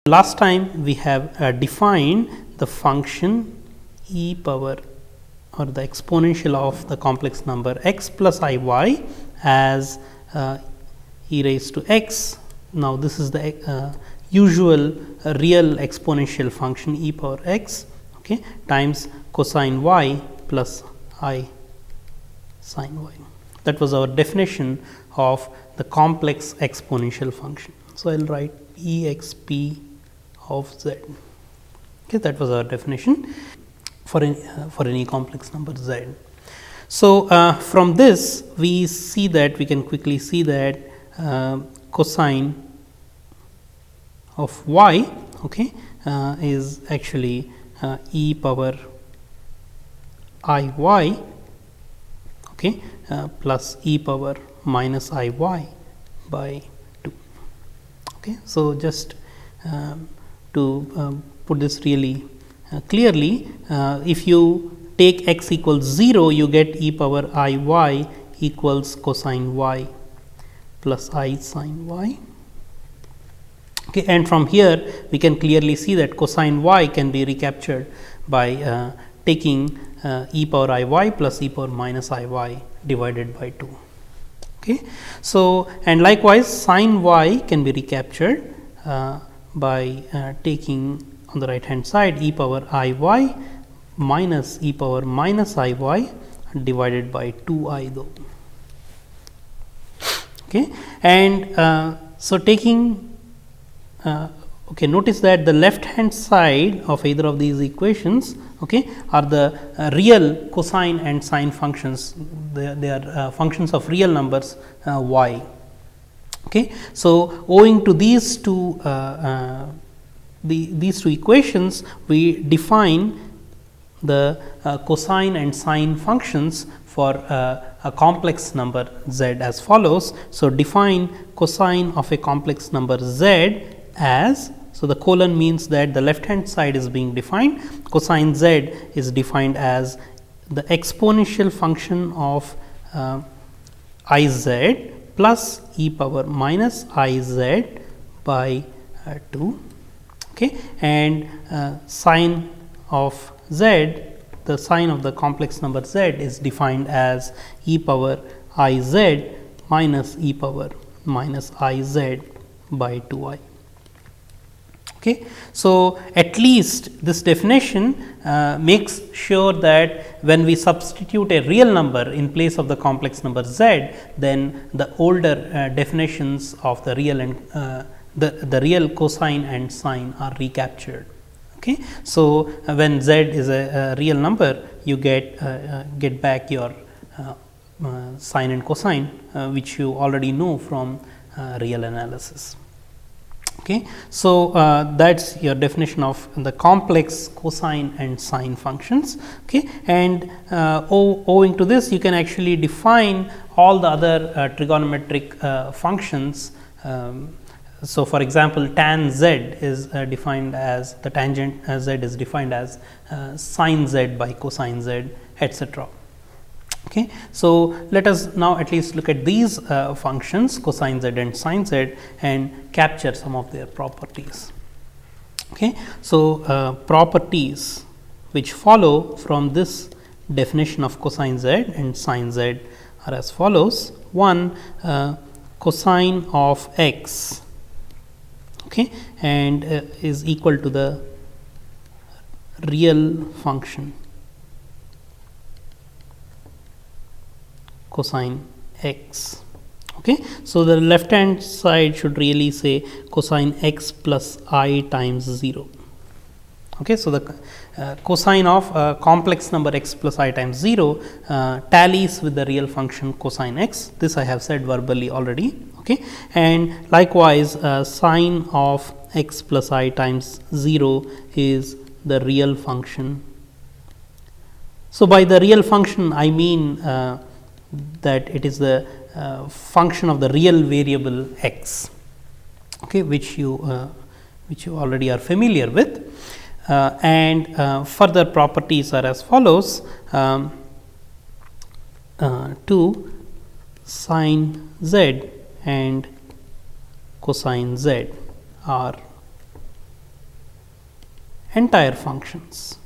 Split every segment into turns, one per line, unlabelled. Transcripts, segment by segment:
Last time we have defined the function e power or the exponential of the complex number x plus I y as e raised to x. Now, this is the usual real exponential function e power x, okay, times cosine y plus I sine y. That was our definition of the complex exponential function. So, I will write e x p of z. Okay, that was our definition for any complex number z. So, from this we see that we can quickly see that cosine of y, okay, is actually e power I y, okay, plus e power minus I y by 2. Okay. So, just to put this really clearly, if you take x equals 0, you get e power I y equals cosine y plus I sine y. Okay, and from here we can clearly see that cosine y can be recaptured by taking e power I y plus e power minus I y divided by 2. Okay. So, and likewise sine y can be recaptured by taking on the right hand side e power I y minus e power minus I y divided by 2 I though. Okay. And so, taking okay, notice that the left hand side of either of these equations, okay, are the real cosine and sine functions. They are functions of real numbers y. Okay. So, owing to these two equations, we define the cosine and sine functions for a complex number z as follows. So, define cosine of a complex number z as, so the colon means that the left hand side is being defined. Cosine z is defined as the exponential function of I z plus e power minus I z by 2. Okay. And sine of z, the sign of the complex number z is defined as e power I z minus e power minus I z by 2 I. Okay. So, at least this definition makes sure that when we substitute a real number in place of the complex number z, then the older definitions of the real and the real cosine and sine are recaptured. Okay. So, when z is a real number, you get back your sine and cosine, which you already know from real analysis. Okay. So, that is your definition of the complex cosine and sine functions. Okay. And owing to this, you can actually define all the other trigonometric functions. So, for example, tan z is defined as, the tangent z is defined as sine z by cosine z, etc. Okay. So, let us now at least look at these functions cosine z and sine z and capture some of their properties. Okay. So, properties which follow from this definition of cosine z and sine z are as follows. 1, cosine of x, okay, and is equal to the real function cosine x. Okay. So, the left hand side should really say cosine x plus I times 0. Okay. So, the cosine of a complex number x plus I times 0 tallies with the real function cosine x. This I have said verbally already. Okay. And likewise, sine of x plus I times 0 is the real function. So, by the real function I mean that it is the function of the real variable x, okay, which you already are familiar with. And further properties are as follows. 2, sine z and cosine z are entire functions.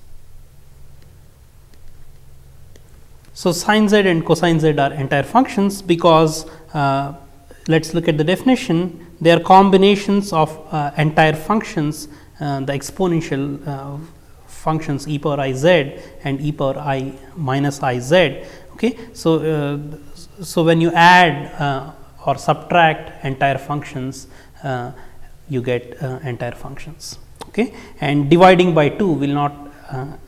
So, sine z and cosine z are entire functions because let us look at the definition. They are combinations of entire functions, the exponential functions e power I z and e power I minus I z. Okay. So, so when you add or subtract entire functions, you get entire functions. Okay. And dividing by 2 will not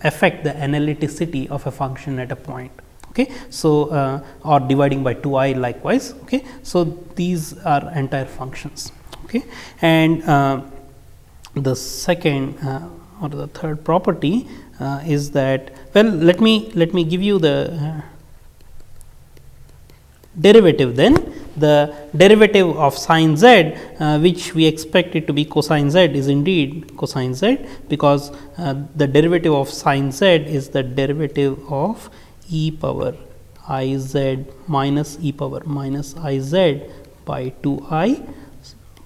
affect the analyticity of a function at a point. Okay. So, or dividing by 2i likewise. Okay. So, these are entire functions. Okay. And the second or the third property is that, well, let me give you the derivative then. The derivative of sine z, which we expect it to be cosine z, is indeed cosine z, because the derivative of sine z is the derivative of e power I z minus e power minus I z by 2i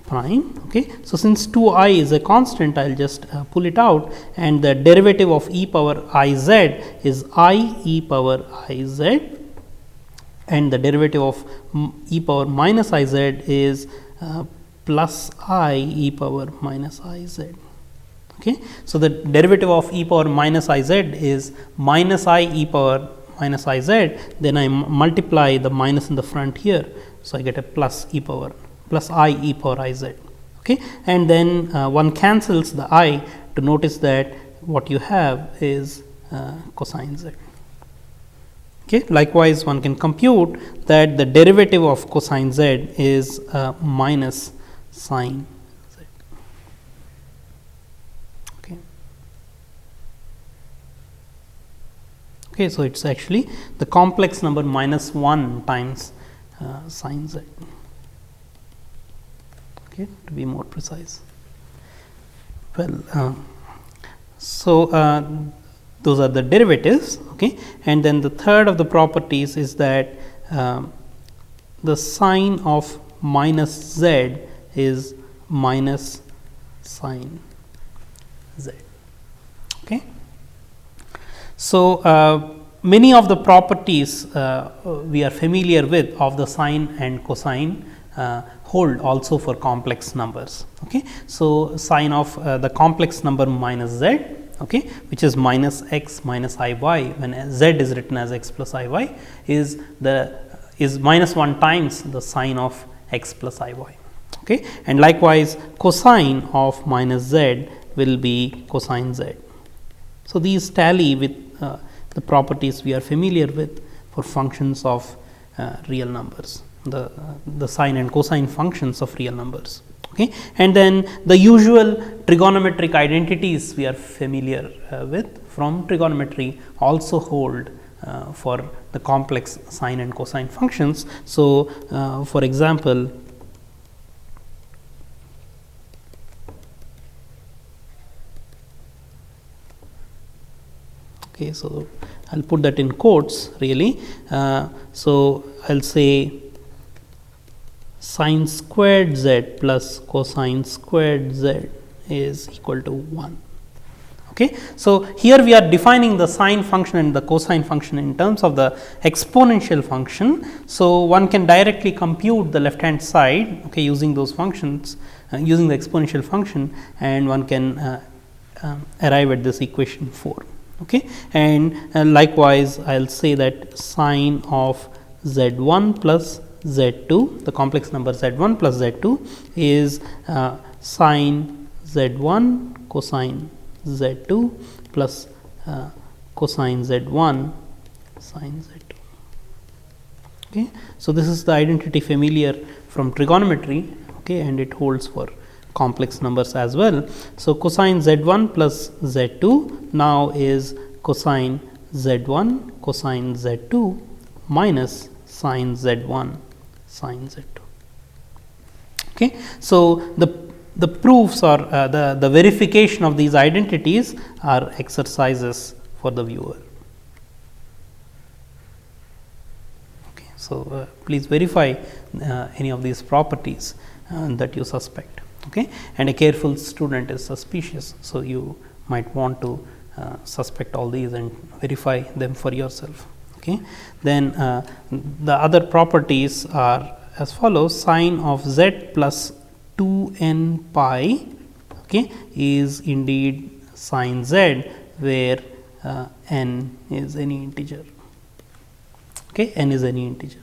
prime. Okay. So, since 2i is a constant, I will just pull it out, and the derivative of e power I z is I e power I z, and the derivative of e power minus I z is plus I e power minus I z. Okay. So, the derivative of e power minus I z is minus I e power minus I z, then I multiply the minus in the front here. So, I get a plus e power plus I e power I z. Okay. And then one cancels the I to notice that what you have is cosine z. Okay. Likewise, one can compute that the derivative of cosine z is minus sine z. Okay. Okay. So, it is actually the complex number minus 1 times sine z. Okay, to be more precise. Well, so those are the derivatives. Okay, and then the third of the properties is that the sine of minus z is minus sine z. Okay. So, many of the properties we are familiar with of the sine and cosine hold also for complex numbers. Okay. So, sine of the complex number minus z, okay, which is minus x minus I y, when z is written as x plus I y, is minus 1 times the sine of x plus I y. Okay. And likewise, cosine of minus z will be cosine z. So, these tally with the properties we are familiar with for functions of real numbers, the sine and cosine functions of real numbers. Okay. And then the usual trigonometric identities we are familiar with from trigonometry also hold for the complex sine and cosine functions. So, for example, okay, so I will put that in quotes really. So, I will say sine squared z plus cosine squared z is equal to 1. Okay. So, here we are defining the sine function and the cosine function in terms of the exponential function. So, one can directly compute the left hand side, okay, using those functions, using the exponential function, and one can arrive at this equation 4. Okay. And likewise, I will say that sine of z1 plus z2, the complex number z1 plus z2 is sine z1 cosine z2 plus cosine z1 sine z2. Okay. So, this is the identity familiar from trigonometry, okay, and it holds for complex numbers as well. So, cosine z1 plus z2 now is cosine z1 cosine z2 minus sine z1 sine z2. Okay. So, the proofs or the verification of these identities are exercises for the viewer. Okay. So, please verify any of these properties that you suspect, okay, and a careful student is suspicious. So, you might want to suspect all these and verify them for yourself. Okay. Then the other properties are as follows: sine of z plus 2n pi, okay, is indeed sine z, where n is any integer. Okay, n is any integer.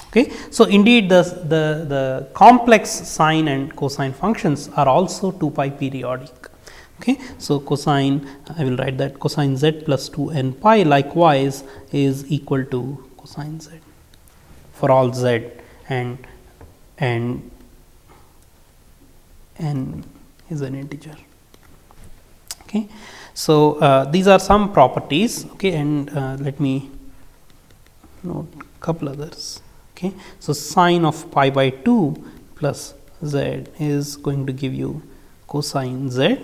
Okay. So, indeed the complex sine and cosine functions are also 2 pi periodic. Okay. So, cosine, I will write that cosine z plus 2 n pi likewise is equal to cosine z for all z, and n is an integer. Okay. So, these are some properties, okay, and let me note couple others. Okay. So, sine of pi by 2 plus z is going to give you cosine z,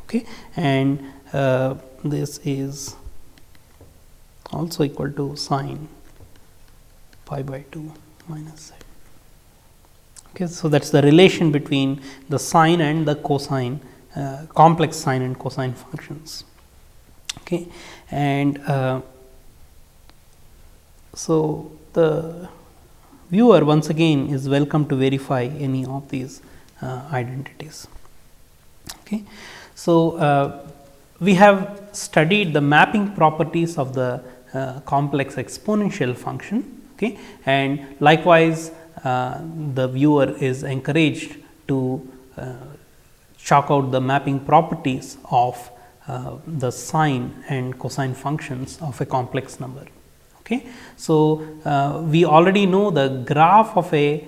okay, and this is also equal to sine pi by 2 minus z. Okay. So, that is the relation between the sine and the cosine, complex sine and cosine functions. Okay. And so, the viewer once again is welcome to verify any of these identities. Okay. So, we have studied the mapping properties of the complex exponential function, okay, and likewise the viewer is encouraged to chalk out the mapping properties of the sine and cosine functions of a complex number. Okay. So, we already know the graph of a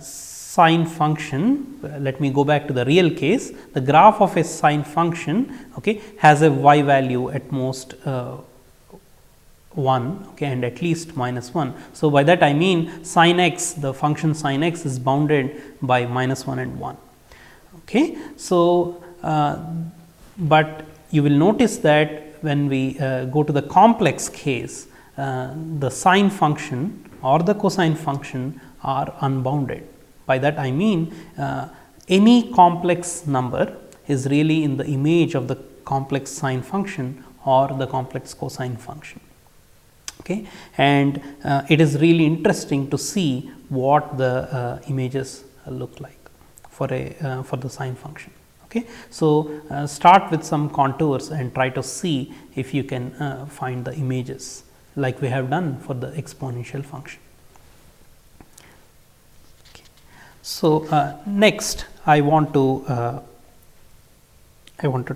sine function. Let me go back to the real case. The graph of a sine function, okay, has a y value at most 1, okay, and at least minus 1. So, by that I mean sin x, the function sin x is bounded by minus 1 and 1. Okay. So, but you will notice that when we go to the complex case, the sine function or the cosine function are unbounded. By that I mean any complex number is really in the image of the complex sine function or the complex cosine function. Okay. And it is really interesting to see what the images look like for a for the sine function. Okay. So, start with some contours and try to see if you can find the images like we have done for the exponential function. Okay. So, next I want to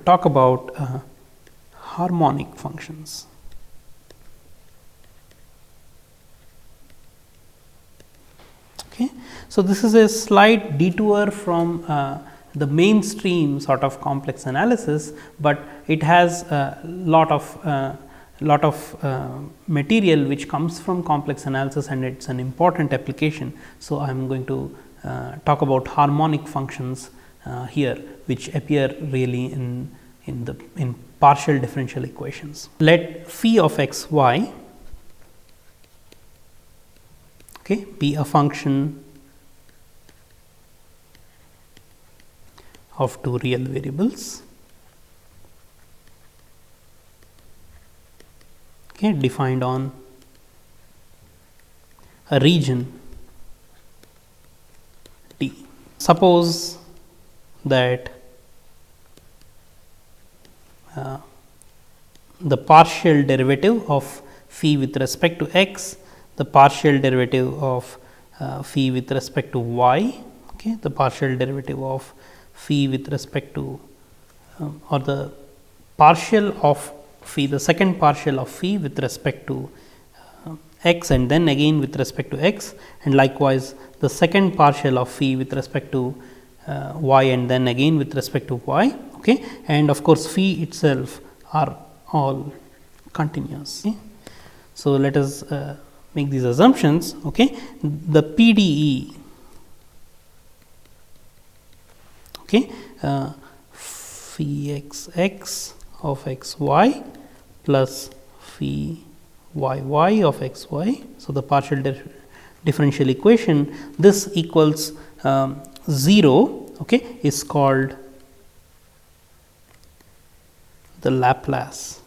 talk about harmonic functions. Okay. So, this is a slight detour from the mainstream sort of complex analysis, but it has a lot of material which comes from complex analysis, and it is an important application. So, I am going to talk about harmonic functions here, which appear really in partial differential equations. Let phi of x y, okay, be a function of two real variables, okay, defined on a region D. Suppose that the partial derivative of phi with respect to x, the partial derivative of phi with respect to y, okay, the partial derivative of phi with respect to or the partial of phi, the second partial of phi with respect to x, and then again with respect to x, and likewise the second partial of phi with respect to y, and then again with respect to y, okay, and of course phi itself are all continuous. Okay. So, let us make these assumptions. Okay. The PDE, okay, phi x x of x y plus phi y y of x y. So, the partial differential equation, this equals 0, okay, is called the Laplace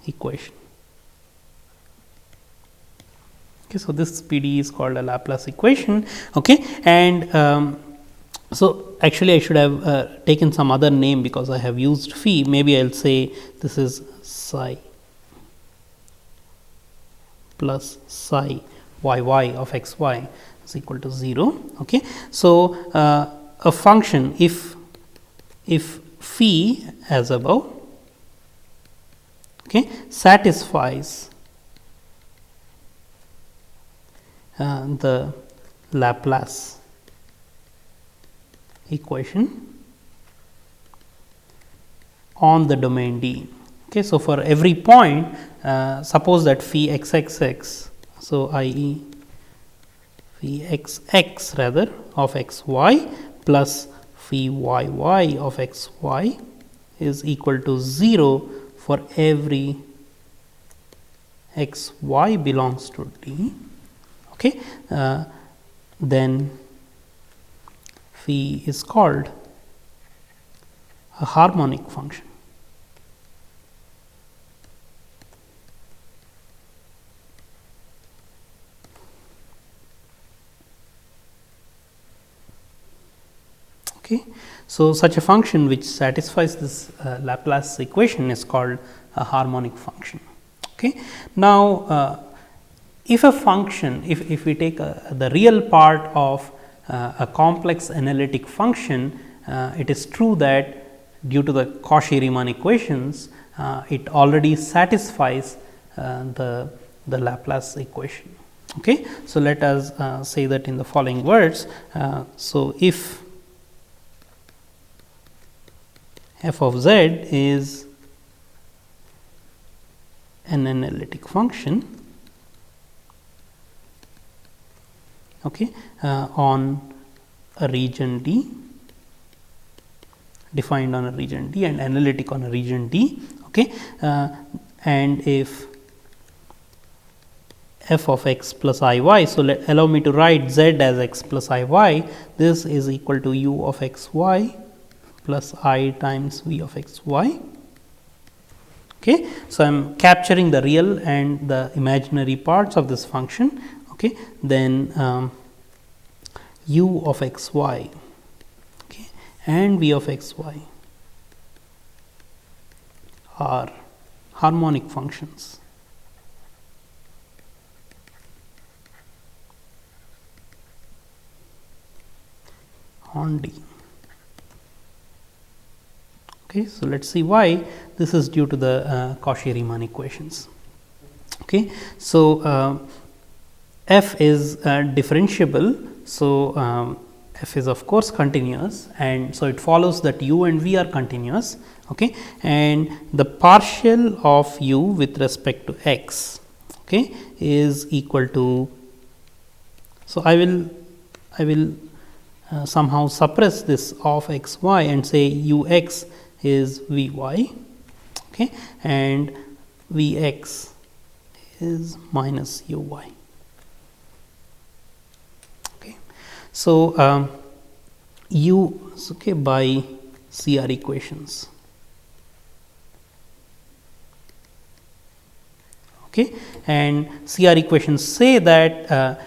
equation. Okay, so this PD is called a Laplace equation, okay, and so actually I should have taken some other name because I have used phi. Maybe I will say this is psi plus psi y of x y is equal to 0. Okay. So, a function if phi as above, okay, satisfies the Laplace equation on the domain D. Okay, so, for every point, suppose that phi xxx, so i.e. phi xx rather of xy plus phi yy of xy is equal to 0 for every xy belongs to D. Okay, then phi is called a harmonic function. Okay. So, such a function which satisfies this Laplace equation is called a harmonic function. Okay. Now, if a function, if we take the real part of a complex analytic function, it is true that due to the Cauchy-Riemann equations, it already satisfies the Laplace equation. Okay. So, let us say that in the following words. So, if f of z is an analytic function, okay, on a region D, defined on a region D and analytic on a region D, okay, and if f of x plus I y. So, allow me to write z as x plus I y, this is equal to u of x y plus I times v of x y. Okay. So, I am capturing the real and the imaginary parts of this function, okay. Then u of x y, okay, and v of x y are harmonic functions. On D. Okay, so, let us see why this is due to the Cauchy-Riemann equations. Okay. So, f is differentiable. So, f is of course continuous, and so it follows that u and v are continuous, okay, and the partial of u with respect to x, okay, is equal to. So, I will somehow suppress this of x y and say u x is v y, okay, and v x is minus u y. Okay. So, u is okay by CR equations. Okay, and CR equations say that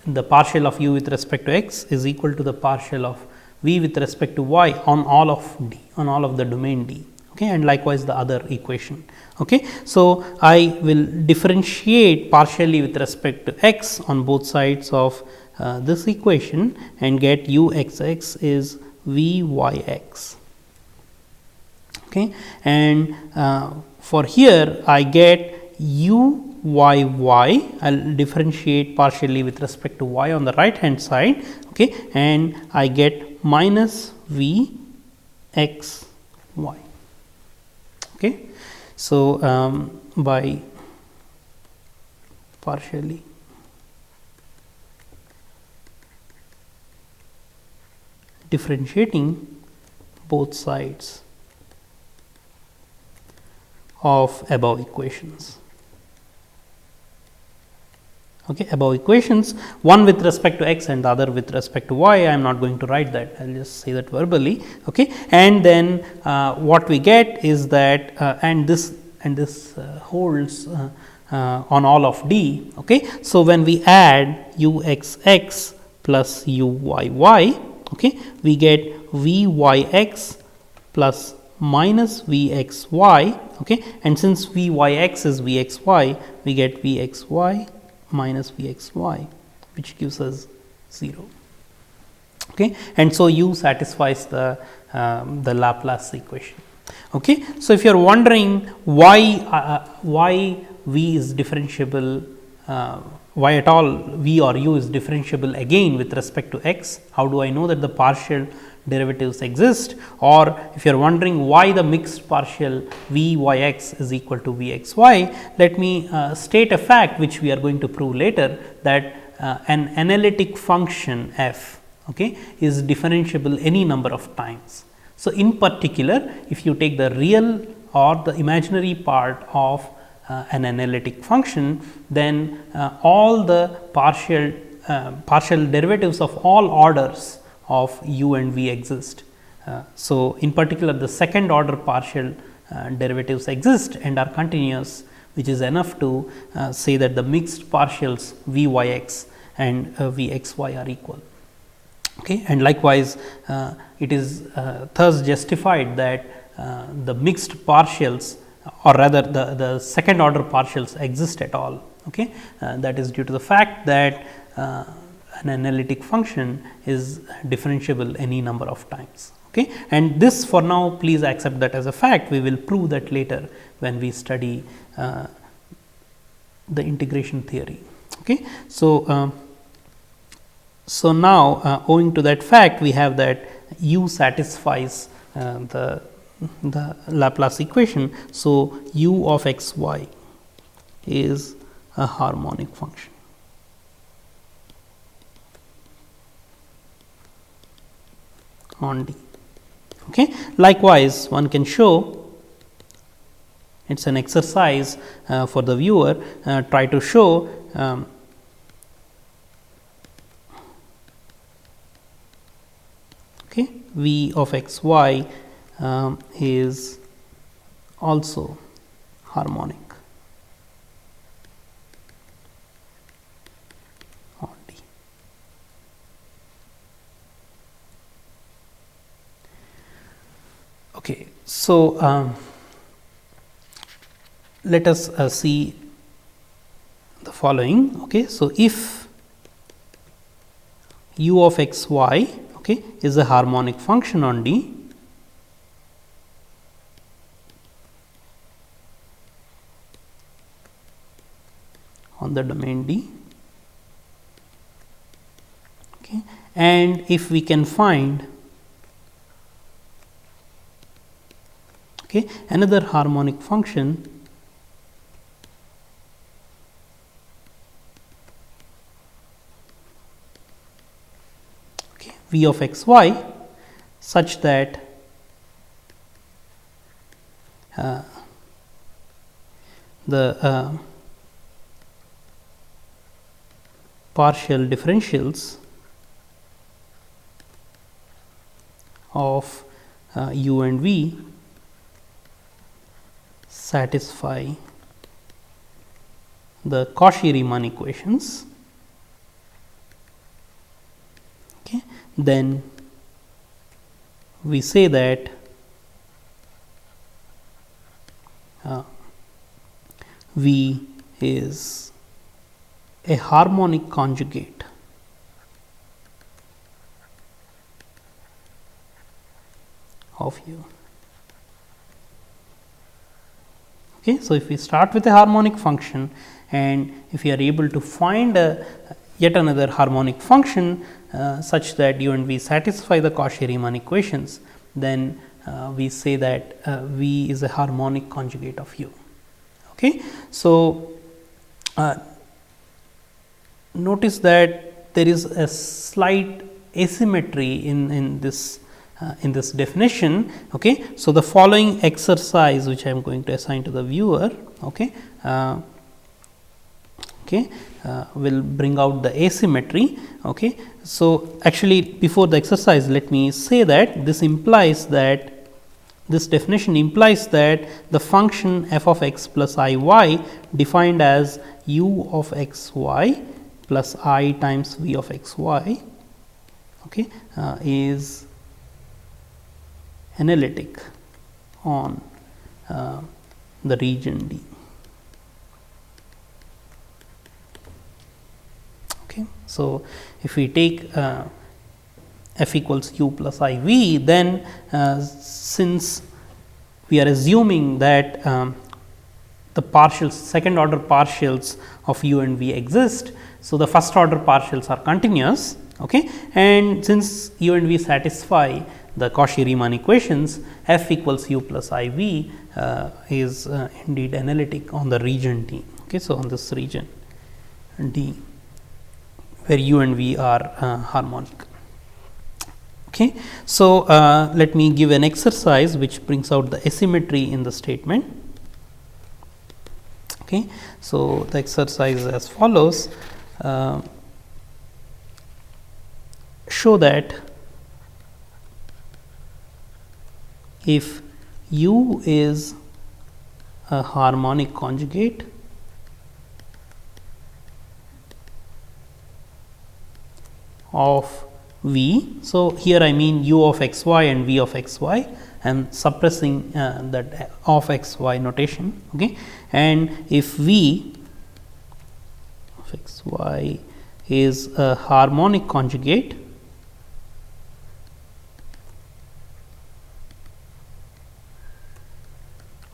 the partial of u with respect to x is equal to the partial of v with respect to y on all of D, on all of the domain D, okay, and likewise the other equation. Okay. So, I will differentiate partially with respect to x on both sides of this equation and get u x x is v y x. Okay. And for here I get u y y, I will differentiate partially with respect to y on the right hand side, okay, and I get minus v x y. Okay. So, by partially differentiating both sides of above equations. okay, above equations, one with respect to x and the other with respect to y. I am not going to write that, I will just say that verbally. Okay. And then what we get is that and this holds on all of D. Okay. So, when we add u x x plus u y y, okay, we get v y x plus minus v x y, okay, and since v y x is v x y, we get v x y minus v x y, which gives us 0. Okay. And so, u satisfies the Laplace equation. Okay. So, if you are wondering why v is differentiable, why at all v or u is differentiable again with respect to x, how do I know that the partial derivatives exist, or if you are wondering why the mixed partial v y x is equal to v x y, let me state a fact which we are going to prove later, that an analytic function f, okay, is differentiable any number of times. So, in particular, if you take the real or the imaginary part of an analytic function, then all the partial derivatives of all orders of u and v exist. So, in particular, the second order partial derivatives exist and are continuous, which is enough to say that the mixed partials v y x and v x y are equal. Okay. And likewise, it is thus justified that the mixed partials, or rather the second order partials exist at all. Okay. That is due to the fact that an analytic function is differentiable any number of times. Okay. And this, for now, please accept that as a fact. We will prove that later when we study the integration theory. Okay. So, so now owing to that fact, we have that u satisfies the Laplace equation. So, u of x y is a harmonic function. On D. Okay. Likewise, one can show, it is an exercise for the viewer, try to show okay, v of x y is also harmonic on D. Okay. So, let us see the following. Okay. So, if u of x y, okay, is a harmonic function on D, on the domain D, okay, and if we can find, okay, another harmonic function v of x y such that the partial differentials of u and v satisfy the Cauchy-Riemann equations, okay, then we say that V is a harmonic conjugate of U. Okay. So, if we start with a harmonic function and if we are able to find yet another harmonic function such that U and V satisfy the Cauchy-Riemann equations, then we say that V is a harmonic conjugate of U. Okay. So, notice that there is a slight asymmetry in this definition. Okay. So, the following exercise which I am going to assign to the viewer, okay, okay, will bring out the asymmetry. Okay. So, actually before the exercise, let me say that this implies that this definition implies that the function f of x plus I y defined as u of x y plus I times v of x y, okay, is analytic on the region D. Okay. So, if we take f equals u plus I v, then since we are assuming that the partials, second order partials of u and v exist. So, the first order partials are continuous, okay, and since u and v satisfy the Cauchy-Riemann equations, f equals u plus I v is indeed analytic on the region D. Okay. So, on this region D, where u and v are harmonic. Okay. So, let me give an exercise which brings out the asymmetry in the statement. Okay. So, the exercise is as follows. Show that if u is a harmonic conjugate of v. So, here I mean u of x y and v of x y. I am suppressing that of x y notation, okay. And if v of x y is a harmonic conjugate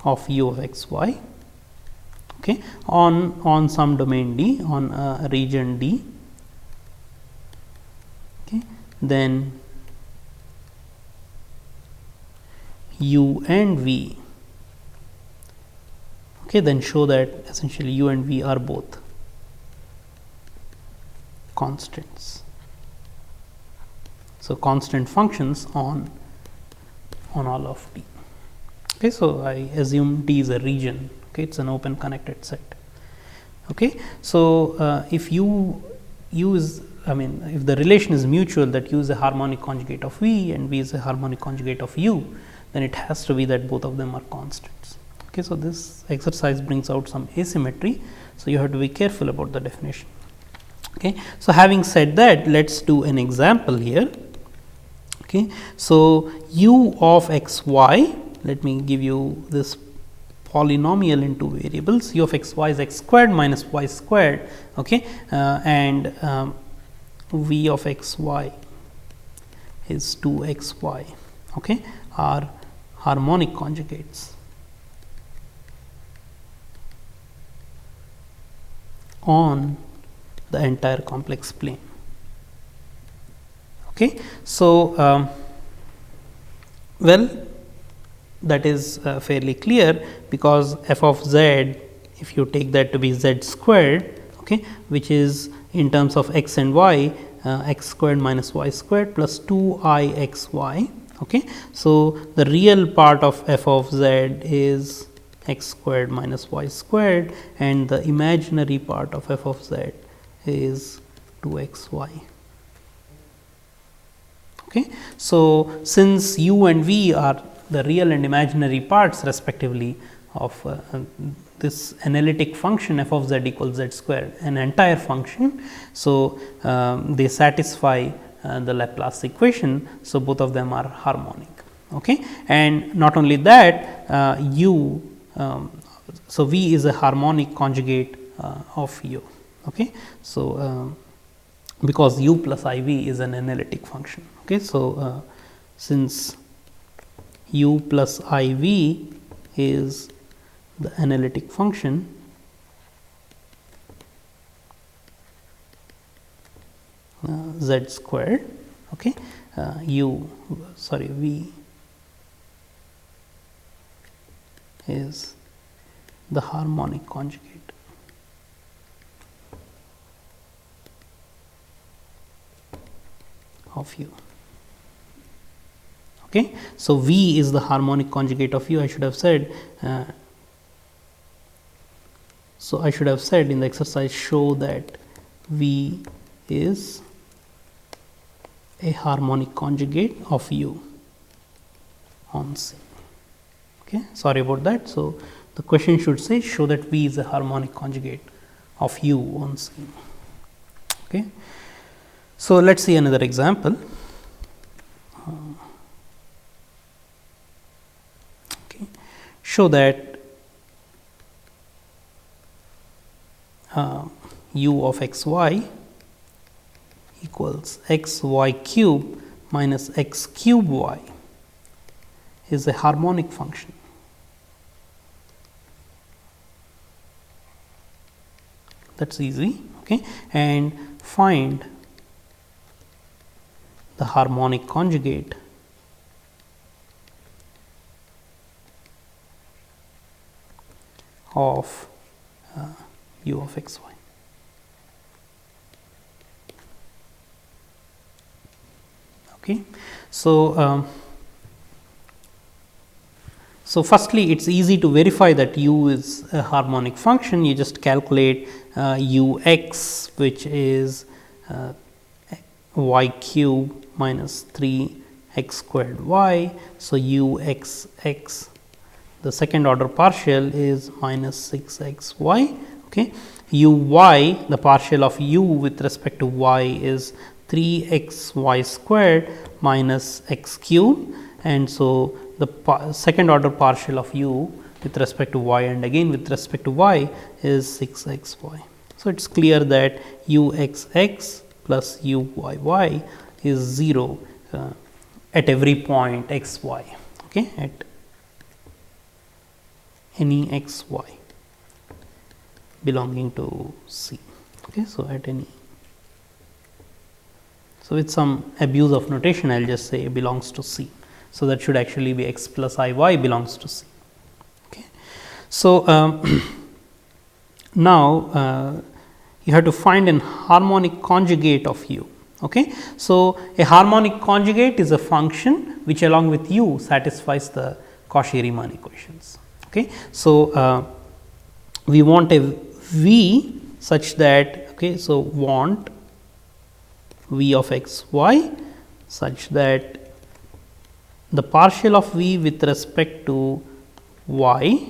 of u of x y, okay, on some domain D, on a region D, okay, then u and v, okay, then show that essentially u and v are both constants. So, constant functions on all of D. Okay. So, I assume D is a region, okay, it is an open connected set. Okay. So, if u is, I mean, if the relation is mutual, that u is a harmonic conjugate of v and v is a harmonic conjugate of u, then it has to be that both of them are constants. Okay. So, this exercise brings out some asymmetry. So, you have to be careful about the definition. Okay. So, having said that, let us do an example here. Okay. So, u of x y, let me give you this polynomial in two variables, u of x y is x squared minus y squared, okay, and v of x y is 2 x y, okay, are harmonic conjugates on the entire complex plane. Okay. So, well, that is fairly clear, because f of z, if you take that to be z squared, okay, which is in terms of x and y, x squared minus y squared plus 2 I x y. Okay. So, the real part of f of z is x squared minus y squared, and the imaginary part of f of z is 2 x y. Okay. So, since u and v are the real and imaginary parts respectively of this analytic function f of z equals z squared, an entire function. So, they satisfy the Laplace equation. So, both of them are harmonic, okay. And not only that, u, so v is a harmonic conjugate of u, okay. So, because u plus I v is an analytic function, okay. So, since u plus I v is the analytic function, z squared, okay, v is the harmonic conjugate of u. Okay. So, v is the harmonic conjugate of u. I should have said So, I should have said in the exercise, show that V is a harmonic conjugate of U on C. Okay. Sorry about that. So, the question should say show that V is a harmonic conjugate of U on C. Okay. So, let us see another example. Show that U of x y equals x y cube minus x cube y is a harmonic function. That is easy. Okay. And find the harmonic conjugate of U of x y. Okay. So, so firstly, it is easy to verify that U is a harmonic function. You just calculate U x, which is y cube minus 3 x squared y. So, U x x, the second order partial is minus 6 x y. Okay. U y, the partial of U with respect to y is 3 x y squared minus x cube, and so the second order partial of U with respect to y and again with respect to y is 6 x y. So, it is clear that U x x plus U y y is 0 at every point x y, okay, at any x y belonging to C. Okay. So, at any. So, with some abuse of notation, I will just say belongs to C. So, that should actually be x plus I y belongs to C. Okay. So, now you have to find an harmonic conjugate of U. Okay. So, a harmonic conjugate is a function which along with U satisfies the Cauchy-Riemann equations. Okay. So, we want a V such that, okay, so want V of x y such that the partial of V with respect to y,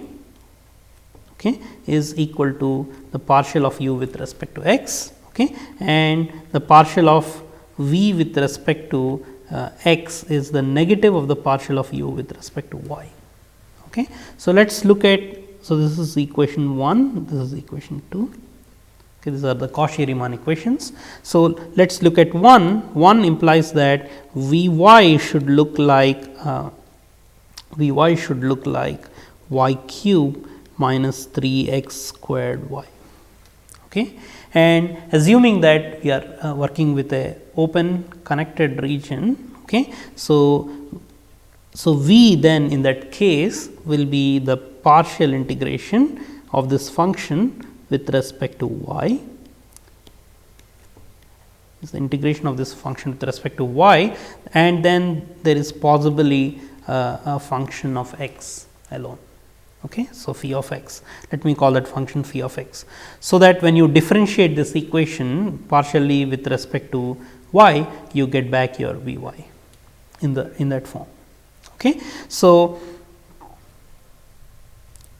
okay, is equal to the partial of U with respect to x, okay, and the partial of V with respect to x is the negative of the partial of U with respect to y. Okay. So, let us look at, so this is equation 1, this is equation 2. Okay, these are the Cauchy-Riemann equations. So, let us look at 1. 1 implies that V y should look like y cube minus 3 x squared y. Okay. And assuming that we are working with a open connected region. Okay. So, V then in that case will be the partial integration of this function with respect to y, is the integration of this function with respect to y, and then there is possibly a function of x alone. Okay. So, phi of x, let me call that function phi of x. So, that when you differentiate this equation partially with respect to y, you get back your V y in that form. Okay. So,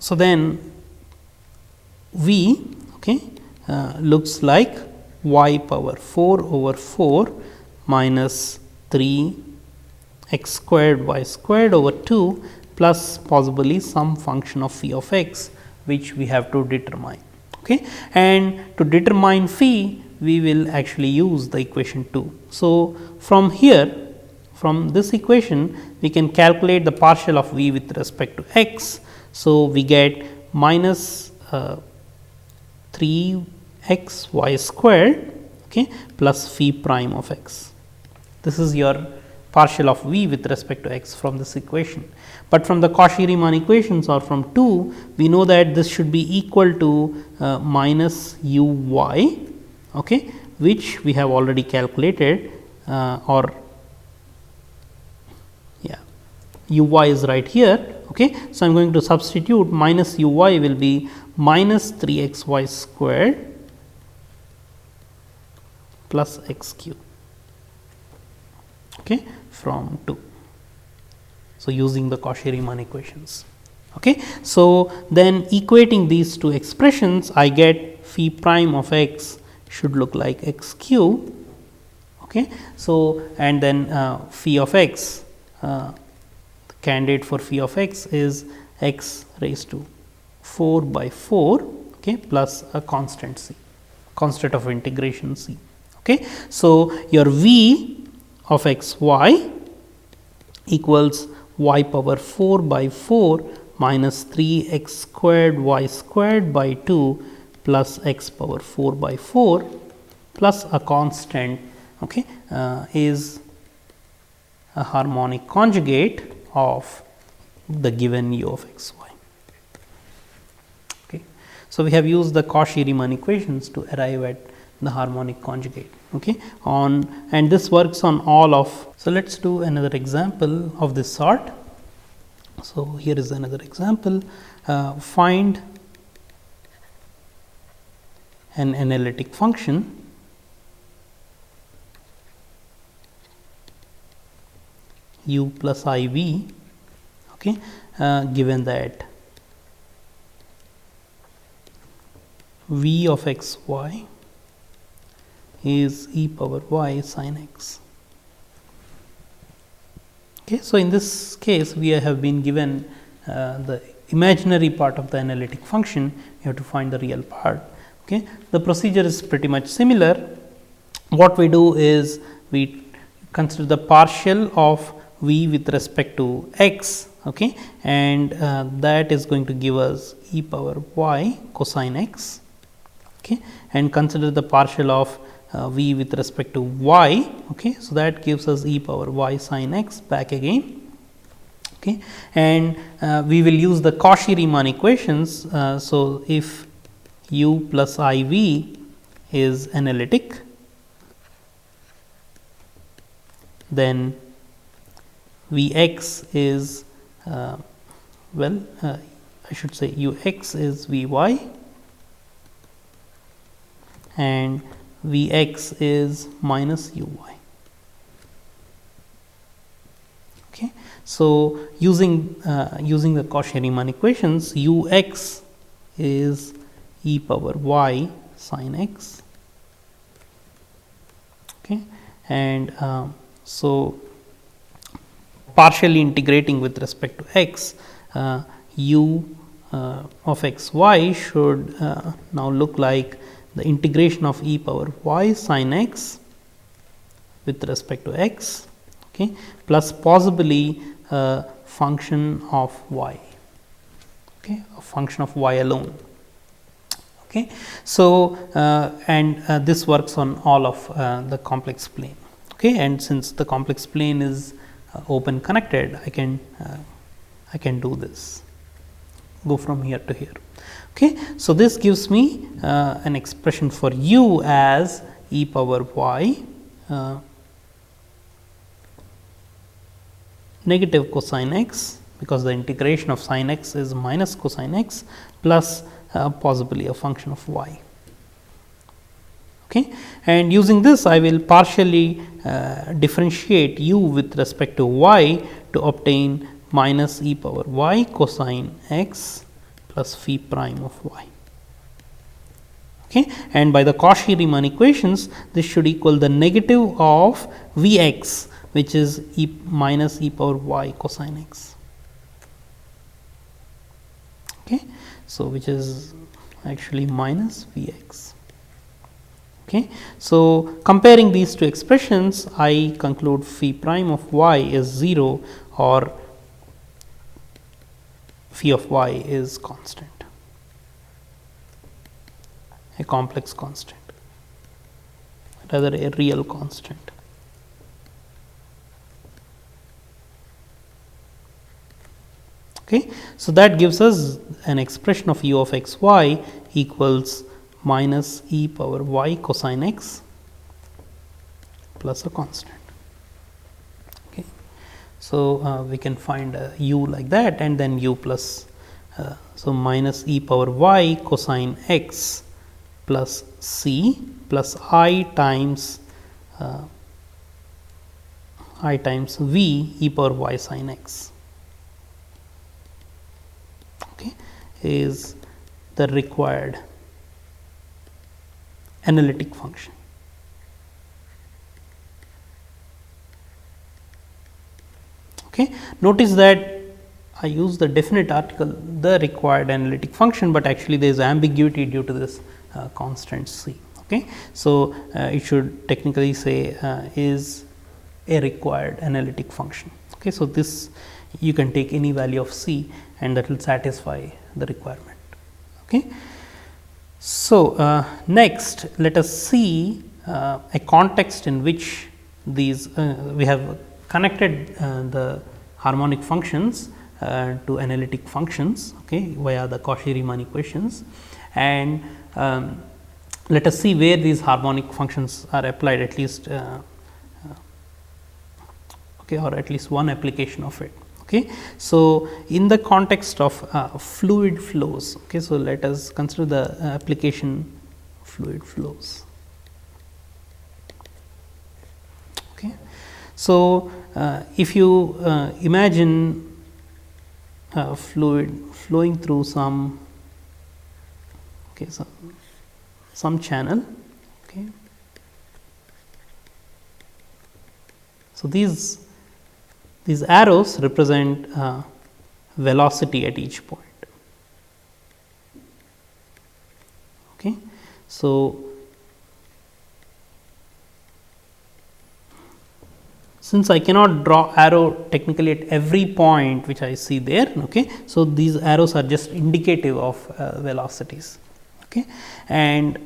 then V, okay, looks like y power 4 over 4 minus 3 x squared y squared over 2 plus possibly some function of phi of x, which we have to determine. Okay. And to determine phi, we will actually use the equation 2. So, from here, from this equation, we can calculate the partial of V with respect to x. So, we get minus 3 x y squared, okay, plus phi prime of x. This is your partial of V with respect to x from this equation. But from the Cauchy-Riemann equations or from 2, we know that this should be equal to minus u y, okay, which we have already calculated u y is right here. Okay. So, I am going to substitute minus u y will be minus 3xy squared plus x cube, okay, from 2. So, using the Cauchy-Riemann equations. Okay. So, then equating these two expressions, I get phi prime of x should look like x cube. Okay. So, and then phi of x, the candidate for phi of x is x raised to 4 by 4, okay, plus a constant c, constant of integration c. Okay. So, your v of x y equals y power 4 by 4 minus 3 x squared y squared by 2 plus x power 4 by 4 plus a constant, okay, is a harmonic conjugate of the given u of x y. Okay. So, we have used the Cauchy-Riemann equations to arrive at the harmonic conjugate, okay, and this works on all of. So, let us do another example of this sort. So, here is another example. Find an analytic function u plus I v, okay, given that v of x y is e power y sin x. Okay. So, in this case we have been given the imaginary part of the analytic function, you have to find the real part. Okay. The procedure is pretty much similar. What we do is we consider the partial of v with respect to x, okay, and that is going to give us e power y cosine x, okay, and consider the partial of v with respect to y, okay. So, that gives us e power y sin x back again, okay, and we will use the Cauchy-Riemann equations. So, if u plus I v is analytic, then v x is I should say u x is v y and v x is minus u y. Okay. So, using the Cauchy-Riemann equations, u x is e power y sin x, okay, and so partially integrating with respect to x, u of x y should now look like the integration of e power y sin x with respect to x, okay, plus possibly a function of y, okay, a function of y alone. Okay. So, and this works on all of the complex plane, okay, and since the complex plane is open connected, I can do this, go from here to here. Okay. So, this gives me an expression for u as e power y negative cosine x, because the integration of sin x is minus cosine x plus possibly a function of y. Okay. And using this, I will partially differentiate u with respect to y to obtain minus e power y cosine x plus phi prime of y. Okay. And by the Cauchy-Riemann equations, this should equal the negative of v x, which is minus e power y cosine x. Okay. So, which is actually minus v x. Okay. So, comparing these two expressions, I conclude phi prime of y is 0 or phi of y is constant, a complex constant, rather a real constant. Okay. So, that gives us an expression of u of x y equals minus e power y cosine x plus a constant. Okay. So, we can find u like that, and then u plus So minus e power y cosine x plus c plus I times v e power y sin x, okay, is the required analytic function. Okay. Notice that I use the definite article, the required analytic function, but actually there is ambiguity due to this constant c. Okay. So, it should technically say is a required analytic function. Okay. So, this you can take any value of c and that will satisfy the requirement. Okay. So, next let us see a context in which these we have connected the harmonic functions to analytic functions, okay, via the Cauchy-Riemann equations, and let us see where these harmonic functions are applied, at least okay, or at least one application of it. Okay. So, in the context of fluid flows, okay, so let us consider the application fluid flows. Okay. So, if you imagine fluid flowing through some, okay, some channel. Okay. So, these arrows represent velocity at each point. Okay. So, since I cannot draw arrow technically at every point which I see there, okay, so these arrows are just indicative of velocities. Okay. And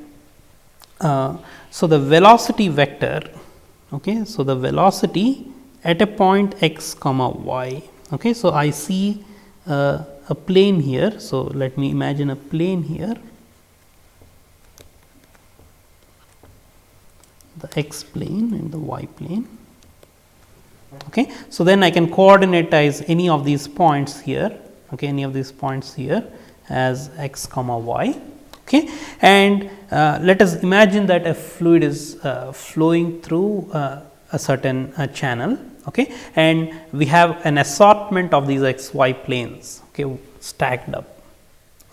so, the velocity vector, okay, so the velocity at a point x comma y. Okay. So, I see a plane here. So, let me imagine a plane here, the x plane and the y plane. Okay. So, then I can coordinatize any of these points here, okay, any of these points here as x comma y. Okay. And let us imagine that a fluid is flowing through a certain channel, okay, and we have an assortment of these x y planes, okay, stacked up.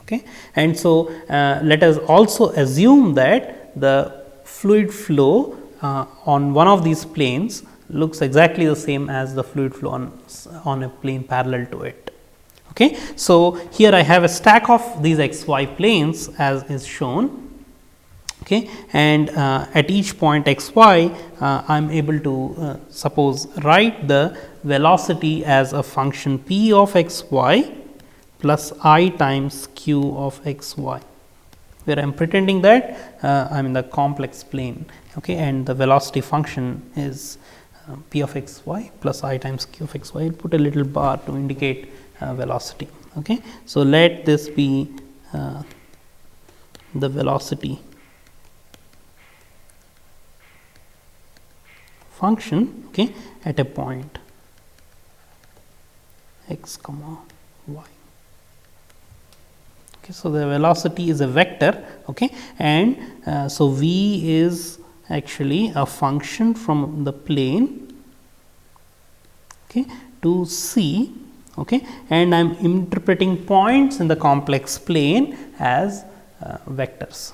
Okay. And so, let us also assume that the fluid flow on one of these planes looks exactly the same as the fluid flow on a plane parallel to it. Okay. So, here I have a stack of these x y planes as is shown, okay, and at each point x y I am able to suppose write the velocity as a function p of x y plus I times q of x y, where I am pretending that I am in the complex plane, okay, and the velocity function is p of x y plus I times q of x y. I will put a little bar to indicate velocity. Okay. So, let this be the velocity function, okay, at a point x comma y. Okay. So, the velocity is a vector, okay, and so v is actually a function from the plane, okay, to c, okay, and I am interpreting points in the complex plane as vectors.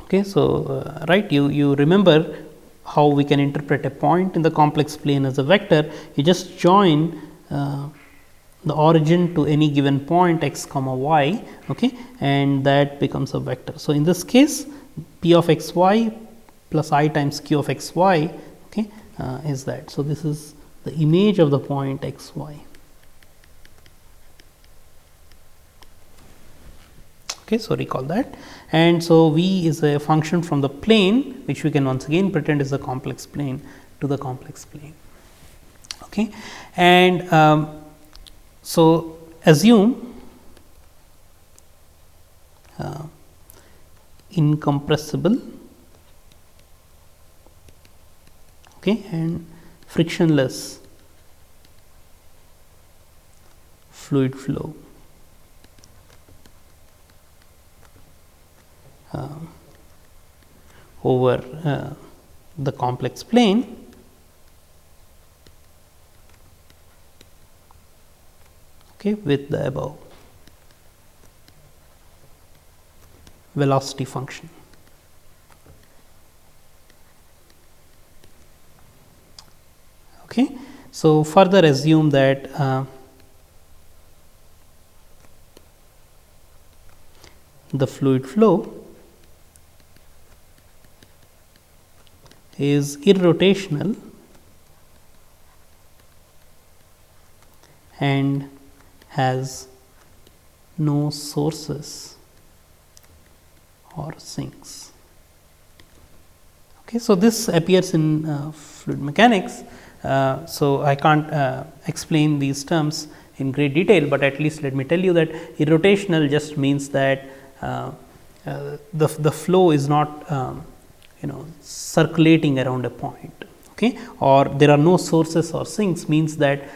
Okay. So, right, you remember how we can interpret a point in the complex plane as a vector. You just join the origin to any given point x comma y, okay, and that becomes a vector. So, in this case p of x y plus I times q of x y, okay, is that. So, this is the image of the point x y. Okay. So, recall that, and so v is a function from the plane which we can once again pretend is the complex plane to the complex plane. Okay. And so, assume incompressible, okay, and frictionless fluid flow. over the complex plane, okay, with the above velocity function. Okay. So, further assume that the fluid flow is irrotational and has no sources or sinks. Okay. So, this appears in fluid mechanics. So, I can't explain these terms in great detail, but at least let me tell you that irrotational just means that the flow is not circulating around a point, okay, or there are no sources or sinks, means that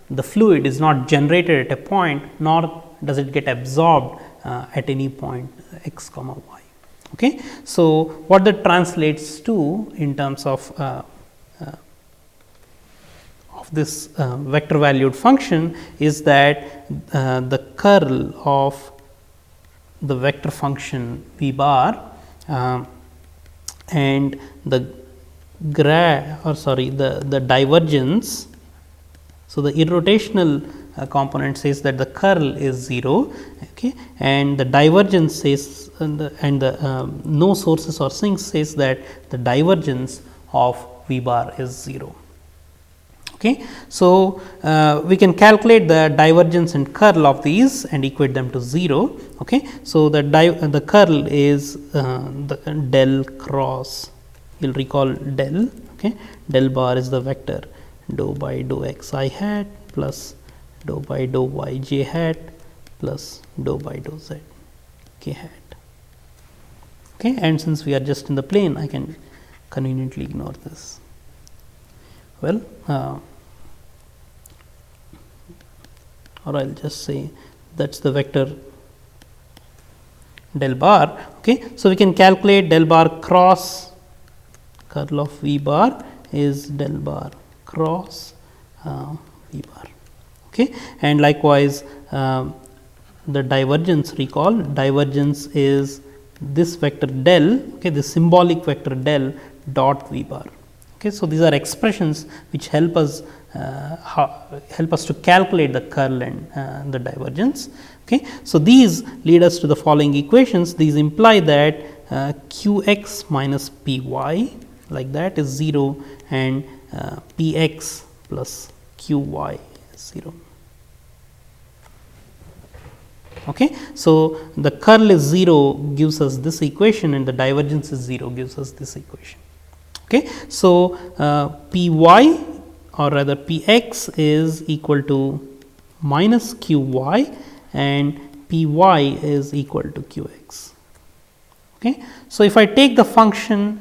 the fluid is not generated at a point, nor does it get absorbed at any point x comma y. Okay. So, what that translates to in terms of this vector valued function is that the curl of the vector function v bar and the the divergence. So, the irrotational component says that the curl is 0, okay, and the divergence says and the no sources or sinks says that the divergence of v bar is 0. Okay. So, we can calculate the divergence and curl of these and equate them to 0. Okay. So, the curl is the del cross, you will recall del, okay. Del bar is the vector dou by dou x I hat plus dou by dou y j hat plus dou by dou z k hat. Okay. And since we are just in the plane, I can conveniently ignore this. Well, or I will just say that is the vector del bar. Okay. So, we can calculate del bar cross curl of v bar is del bar cross v bar. Okay. And likewise, the divergence, recall divergence is this vector del, okay, the symbolic vector del dot v bar. Okay. So, these are expressions which help us to calculate the curl and the divergence. Okay. So, these lead us to the following equations. These imply that q x minus p y like that is 0 and p x plus q y is 0. Okay. So, the curl is 0 gives us this equation and the divergence is 0 gives us this equation. Okay. So, p y or rather p x is equal to minus q y and p y is equal to q x. Okay. So, if I take the function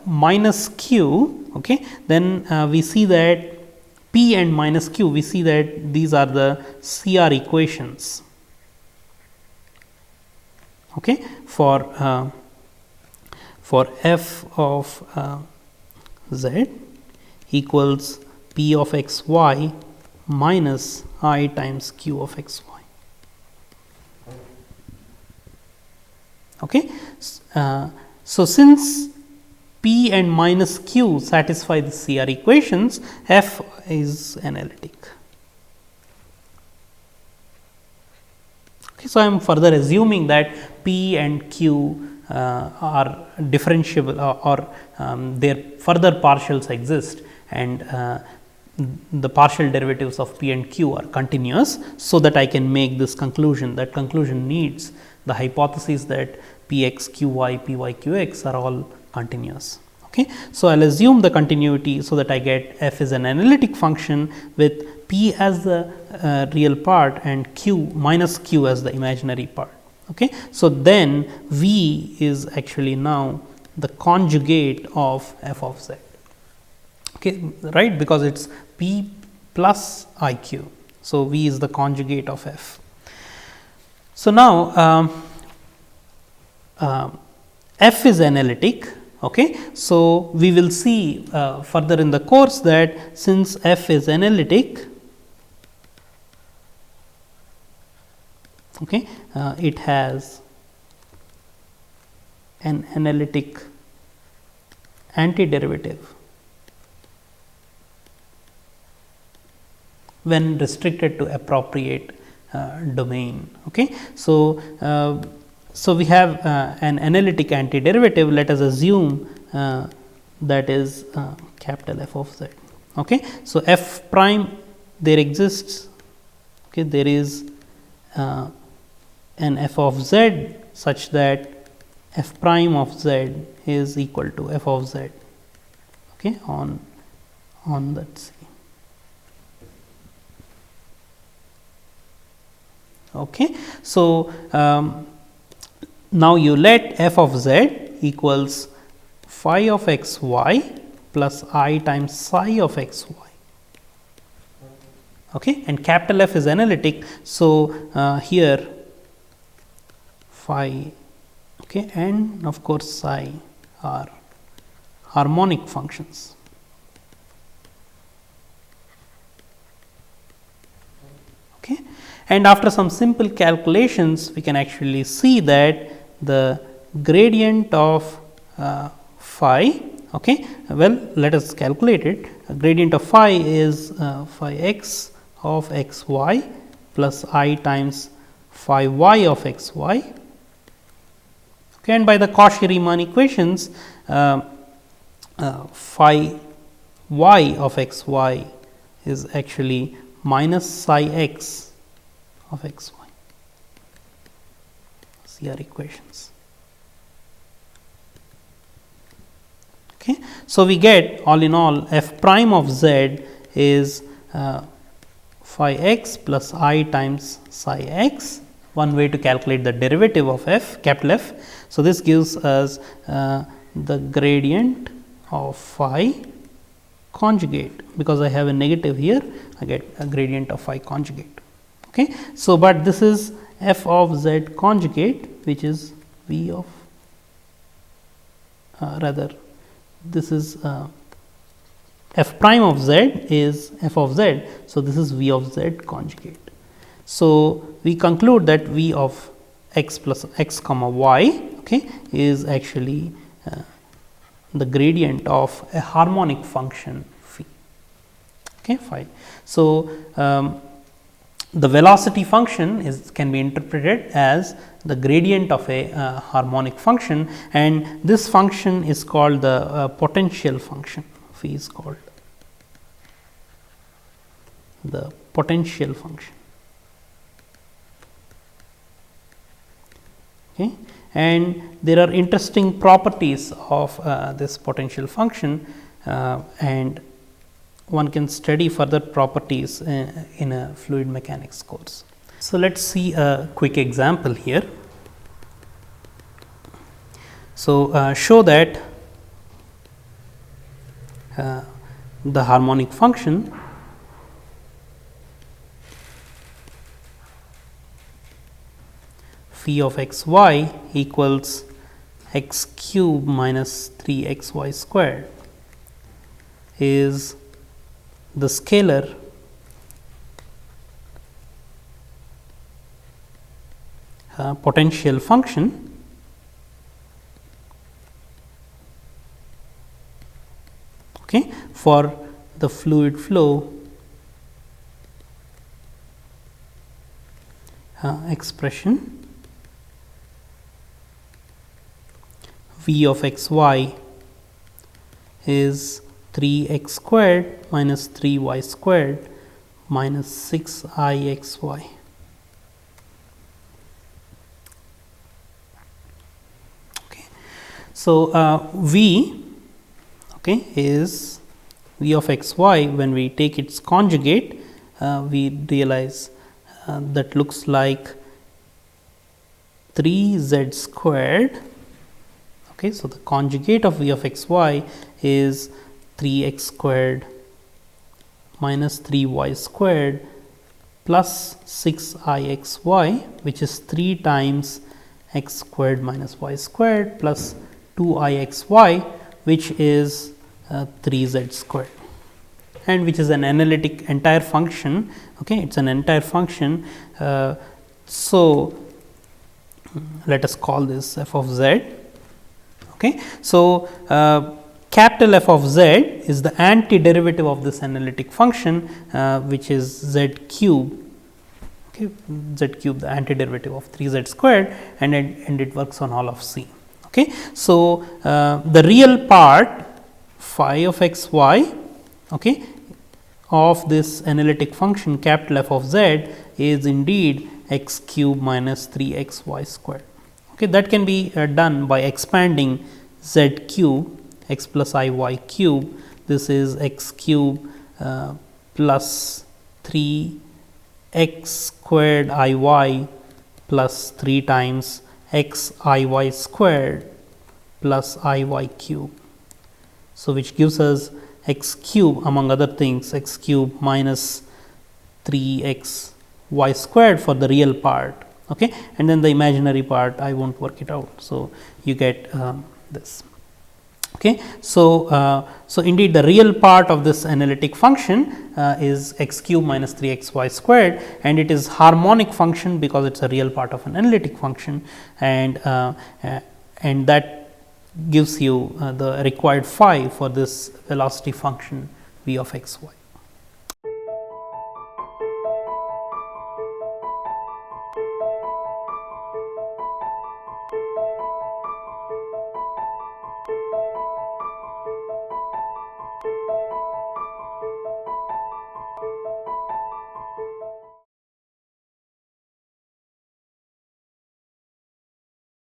minus q, okay, then we see that p and minus q, we see that these are the CR equations, okay, for f of z equals p of x y minus I times q of x y. Okay. So, since p and minus q satisfy the CR equations, f is analytic. Okay. So, I am further assuming that p and q are differentiable or their further partials exist and the partial derivatives of p and q are continuous. So, that I can make this conclusion. That conclusion needs the hypothesis that p x q y p y q x are all continuous. Okay. So, I will assume the continuity, so that I get f is an analytic function with p as the real part and q minus q as the imaginary part. Okay. So, then v is actually now the conjugate of f of z, okay, right, because it is p plus I q. So, v is the conjugate of f. So, now f is analytic. Okay. So, we will see further in the course that since f is analytic, okay, it has an analytic antiderivative when restricted to appropriate domain. Okay. So, so we have an analytic antiderivative. Let us assume that is capital F of z. Okay. So, f prime there exists, okay, there is an f of z such that f prime of z is equal to f of z, okay, on that C. Okay. So, now you let f of z equals phi of x y plus I times psi of x y. Okay. And capital F is analytic. So, here phi, okay, and of course, psi are harmonic functions. Okay. And after some simple calculations, we can actually see that the gradient of phi, okay, well, let us calculate it. A gradient of phi is phi x of x y plus I times phi y of x y. Okay, and by the Cauchy-Riemann equations, phi y of x y is actually minus psi x of x y. See our equations. Okay. So, we get all in all f prime of z is phi x plus I times psi x, one way to calculate the derivative of f, capital F. So, this gives us the gradient of phi conjugate, because I have a negative here, I get a gradient of phi conjugate. Okay. So, but this is f of z conjugate, which is v of rather this is f prime of z is f of z. So, this is v of z conjugate. So, we conclude that v of x plus x comma y, okay, is actually the gradient of a harmonic function phi. Okay, phi. So, the velocity function can be interpreted as the gradient of a harmonic function, and this function is called the potential function. Phi is called the potential function. Okay. And there are interesting properties of this potential function, and one can study further properties in a fluid mechanics course. So, let us see a quick example here. So, show that the harmonic function phi of x y equals x cube minus 3 x y squared is the scalar potential function okay, for the fluid flow expression v of x y is 3 x squared minus 3 y squared minus 6 I x y. Okay. So, v okay, is v of x y. When we take its conjugate, we realize that looks like 3 z squared. Okay. So, the conjugate of v of x y is 3 x squared minus 3 y squared plus 6 I x y, which is 3 times x squared minus y squared plus 2ixy, which is 3z squared, and which is an analytic entire function. Okay, it is an entire function. So, let us call this f of z. Okay. So, capital F of z is the antiderivative of this analytic function, which is z cube. Okay, z cube, the antiderivative of 3z squared, and it works on all of C. Okay. So, the real part phi of x y, okay, of this analytic function capital F of z is indeed x cube minus 3 x y squared. Okay, that can be done by expanding z cube x plus I y cube. This is x cube plus 3 x squared I y plus 3 times x I y squared plus I y cube. So, which gives us x cube, among other things, x cube minus 3 x y squared for the real part, okay, and then the imaginary part I will not work it out. So, you get this. Okay. So, so indeed the real part of this analytic function is x cube minus 3 x y squared, and it is harmonic function because it is a real part of an analytic function, and that gives you the required phi for this velocity function v of x y.